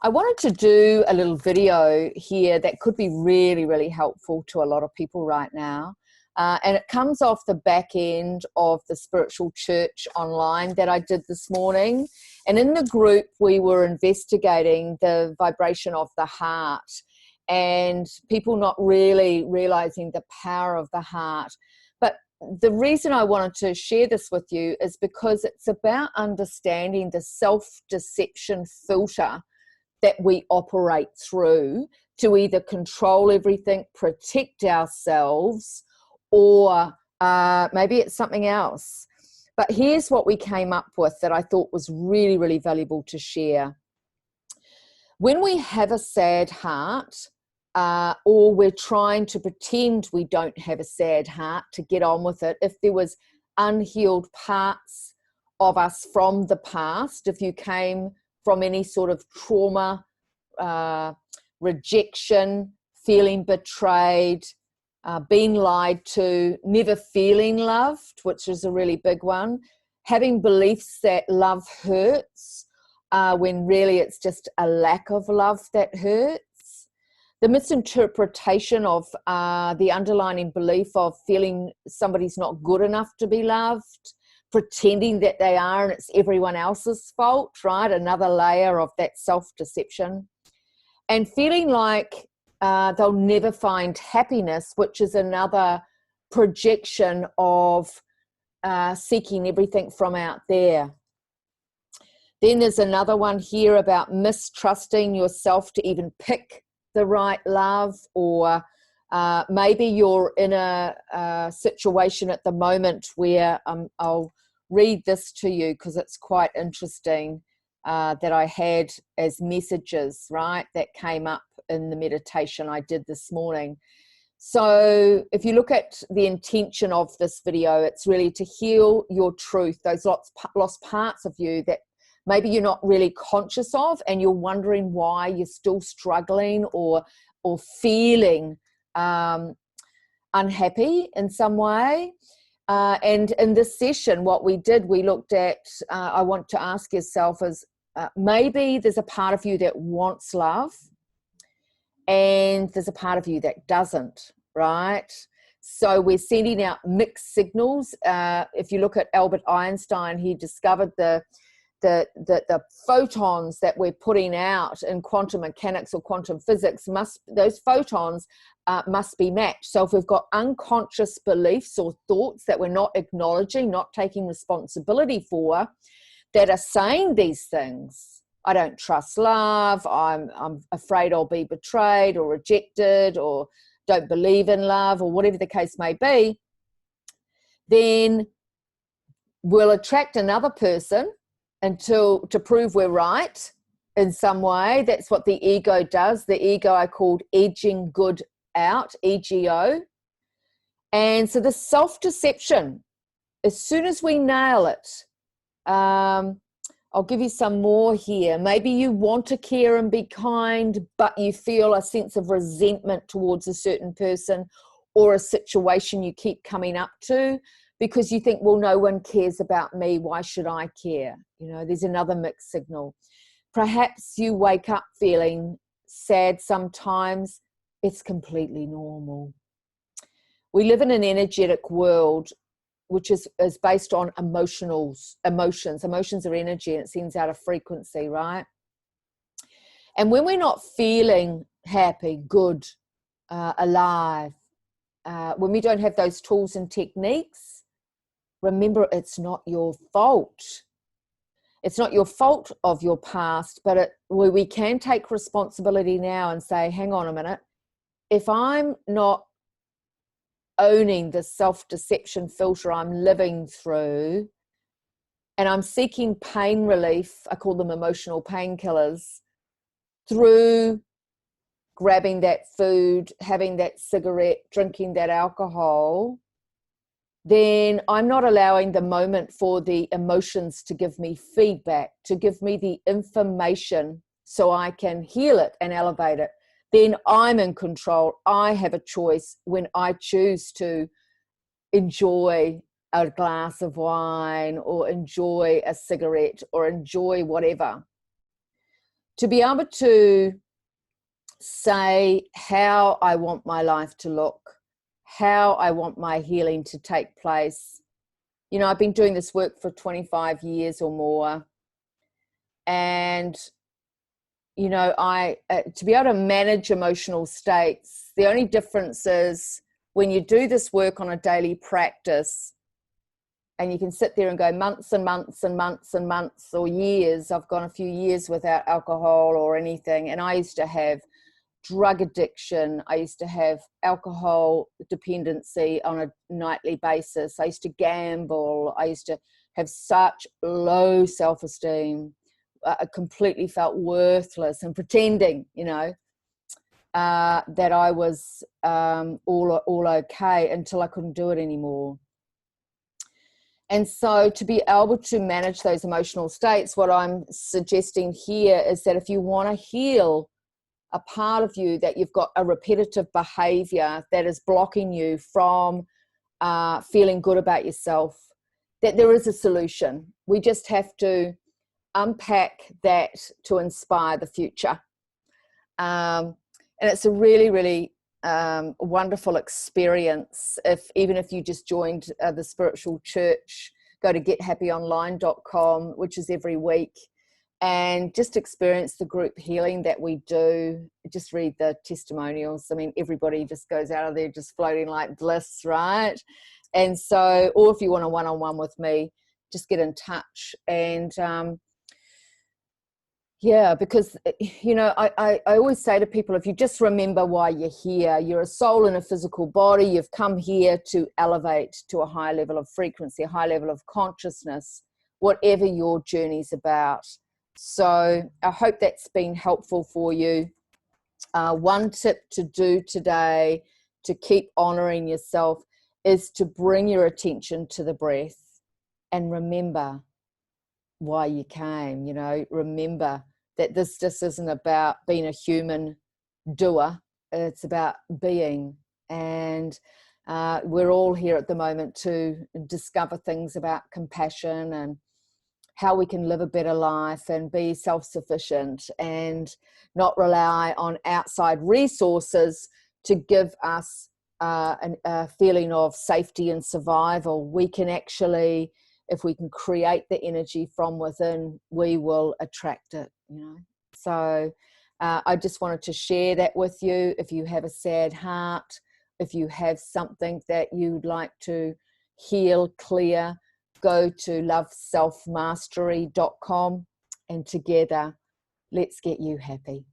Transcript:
I wanted to do a little video here that could be really, really helpful to a lot of people right now. And it comes off the back end of the Spiritual Church online that I did this morning. And in the group, we were investigating the vibration of the heart and people not really realizing the power of the heart. But the reason I wanted to share this with you is because it's about understanding the self-deception filter that we operate through to either control everything, protect ourselves, or maybe it's something else. But here's what we came up with that I thought was really, really valuable to share. When we have a sad heart, or we're trying to pretend we don't have a sad heart to get on with it, if there was unhealed parts of us from the past, if you came from any sort of trauma, rejection, feeling betrayed, being lied to, never feeling loved, which is a really big one, having beliefs that love hurts when really it's just a lack of love that hurts, the misinterpretation of the underlying belief of feeling somebody's not good enough to be loved, pretending that they are and it's everyone else's fault, right? Another layer of that self-deception. And feeling like they'll never find happiness, which is another projection of seeking everything from out there. Then there's another one here about mistrusting yourself to even pick the right love, or maybe you're in a situation at the moment where I'll read this to you because it's quite interesting, that I had as messages, right, that came up in the meditation I did this morning. So if you look at the intention of this video, it's really to heal your truth, those lost parts of you that maybe you're not really conscious of, and you're wondering why you're still struggling or feeling unhappy in some way. And in this session, what we did, we looked at, I want to ask yourself is, maybe there's a part of you that wants love and there's a part of you that doesn't, right? So we're sending out mixed signals. If you look at Albert Einstein, he discovered the photons that we're putting out in quantum mechanics or quantum physics, those photons must be matched. So if we've got unconscious beliefs or thoughts that we're not acknowledging, not taking responsibility for, that are saying these things, I don't trust love, I'm afraid I'll be betrayed or rejected, or don't believe in love, or whatever the case may be, then we'll attract another person to prove we're right in some way. That's what the ego does. The ego I called edging good out, EGO. And so the self-deception, as soon as we nail it, I'll give you some more here. Maybe you want to care and be kind, but you feel a sense of resentment towards a certain person or a situation you keep coming up to, because you think, well, no one cares about me, why should I care? You know, there's another mixed signal. Perhaps you wake up feeling sad sometimes. It's completely normal. We live in an energetic world which is based on emotions. Emotions are energy, and it sends out a frequency, right? And when we're not feeling happy, good, alive, when we don't have those tools and techniques, remember, it's not your fault. It's not your fault of your past, but we can take responsibility now and say, hang on a minute, if I'm not owning the self-deception filter I'm living through, and I'm seeking pain relief, I call them emotional painkillers, through grabbing that food, having that cigarette, drinking that alcohol, then I'm not allowing the moment for the emotions to give me feedback, to give me the information so I can heal it and elevate it. Then I'm in control. I have a choice when I choose to enjoy a glass of wine or enjoy a cigarette or enjoy whatever. to be able to say how I want my life to look, how I want my healing to take place. You know, I've been doing this work for 25 years or more. And, you know, to be able to manage emotional states, the only difference is when you do this work on a daily practice, and you can sit there and go months and months and months and months or years. I've gone a few years without alcohol or anything. And I used to have drug addiction. I used to have alcohol dependency on a nightly basis. I used to gamble. I used to have such low self-esteem. I completely felt worthless and pretending, you know, that I was all okay until I couldn't do it anymore. And so to be able to manage those emotional states, what I'm suggesting here is that if you want to heal a part of you that you've got a repetitive behavior that is blocking you from feeling good about yourself, that there is a solution. We just have to unpack that to inspire the future. And it's a really, really wonderful experience. Even if you just joined the spiritual church, go to gethappyonline.com, which is every week, and just experience the group healing that we do. Just read the testimonials. I mean, everybody just goes out of there just floating like bliss, right? And so, or if you want a one-on-one with me, just get in touch. And yeah, because, you know, I always say to people, if you just remember why you're here, you're a soul in a physical body, you've come here to elevate to a higher level of frequency, a high level of consciousness, whatever your journey's about. So I hope that's been helpful for you. One tip to do today to keep honoring yourself is to bring your attention to the breath and remember why you came. You know, remember that this just isn't about being a human doer, it's about being. And we're all here at the moment to discover things about compassion and how we can live a better life and be self-sufficient and not rely on outside resources to give us a feeling of safety and survival. We can actually, if we can create the energy from within, we will attract it, you know. So I just wanted to share that with you. If you have a sad heart, if you have something that you'd like to heal, clear, go to loveselfmastery.com, and together, let's get you happy.